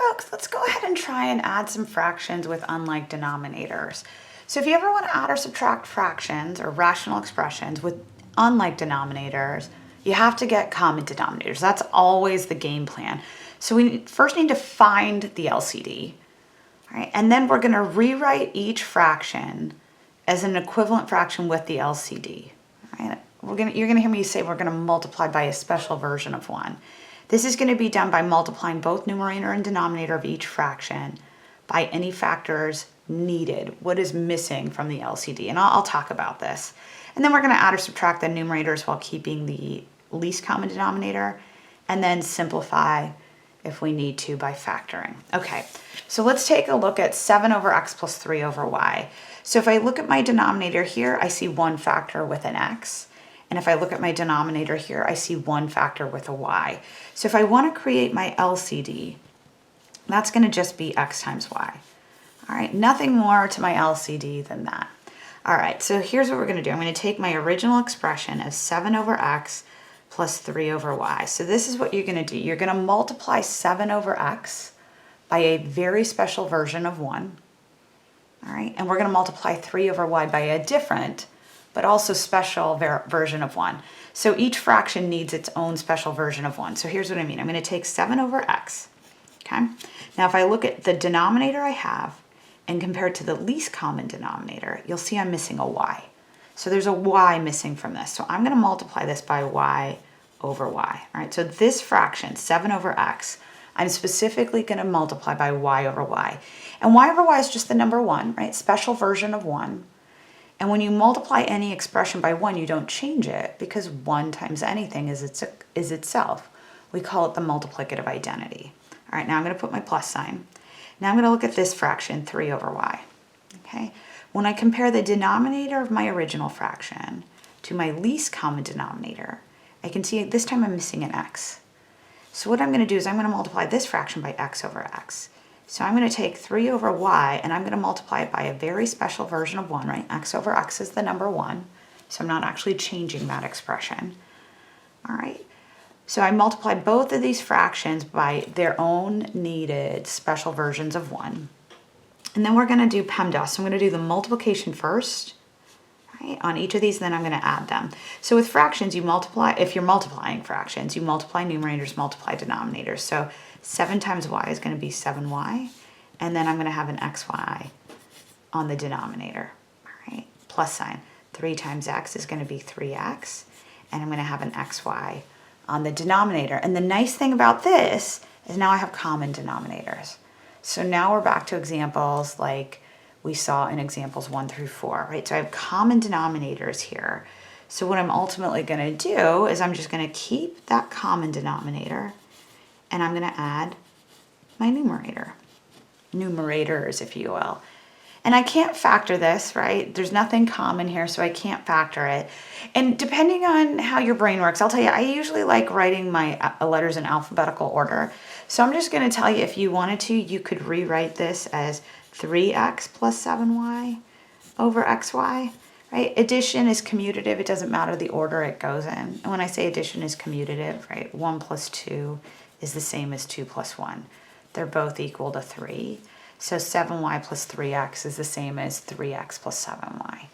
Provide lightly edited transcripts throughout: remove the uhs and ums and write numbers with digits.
folks, let's go ahead and try and add some fractions with unlike denominators. So if you ever want to add or subtract fractions or rational expressions with unlike denominators, you have to get common denominators. That's always the game plan. So we first need to find the LCD, right? And then we're going to rewrite each fraction as an equivalent fraction with the LCD, right? You're going to hear me say we're going to multiply by a special version of 1. This is going to be done by multiplying both numerator and denominator of each fraction by any factors needed, what is missing from the LCD. And I'll talk about this. And then we're going to add or subtract the numerators while keeping the least common denominator, and then simplify if we need to by factoring. Okay, so let's take a look at 7 over x plus 3 over y. So if I look at my denominator here, I see one factor with an x. And if I look at my denominator here, I see one factor with a y. So if I want to create my LCD, that's going to just be x times y. All right, nothing more to my LCD than that. All right, so here's what we're going to do. I'm going to take my original expression of 7 over x plus 3 over y. So this is what you're going to do. You're going to multiply 7 over x by a very special version of 1. All right, and we're going to multiply 3 over y by a different but also special version of 1. So each fraction needs its own special version of 1. So here's what I mean. I'm going to take 7 over x, okay? Now if I look at the denominator I have and compare it to the least common denominator, you'll see I'm missing a y. So there's a y missing from this. So I'm going to multiply this by y over y. All right, so this fraction, 7 over x, I'm specifically going to multiply by y over y. And y over y is just the number 1, right? Special version of 1. And when you multiply any expression by 1, you don't change it because 1 times anything is itself. We call it the multiplicative identity. All right, now I'm going to put my plus sign. Now I'm going to look at this fraction, 3 over y. Okay? When I compare the denominator of my original fraction to my least common denominator, I can see this time I'm missing an x. So what I'm going to do is I'm going to multiply this fraction by x over x. So I'm going to take 3 over y and I'm going to multiply it by a very special version of 1, right? X over x is the number 1. So I'm not actually changing that expression. All right. So I multiply both of these fractions by their own needed special versions of 1. And then we're going to do PEMDAS. So I'm going to do the multiplication first, right, on each of these, and then I'm going to add them. So with fractions, you multiply, if you're multiplying fractions, you multiply numerators, multiply denominators. So 7 times y is going to be 7y, and then I'm going to have an xy on the denominator, all right, plus sign. 3 times x is going to be 3x, and I'm going to have an xy on the denominator. And the nice thing about this is now I have common denominators. So now we're back to examples like we saw in examples 1 through 4, right? So I have common denominators here. So what I'm ultimately going to do is I'm just going to keep that common denominator and I'm going to add my numerators, if you will. And I can't factor this, right? There's nothing common here, so I can't factor it. And depending on how your brain works, I'll tell you, I usually like writing my letters in alphabetical order. So I'm just going to tell you, if you wanted to, you could rewrite this as 3x plus 7y over xy, right? Addition is commutative. It doesn't matter the order it goes in. And when I say addition is commutative, right, 1 plus 2 is the same as 2 plus 1. They're both equal to 3. So 7y plus 3x is the same as 3x plus 7y.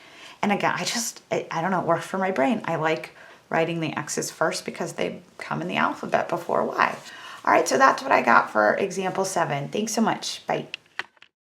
And again, I don't know, it works for my brain. I like writing the x's first because they come in the alphabet before y. All right, so that's what I got for example 7. Thanks so much. Bye.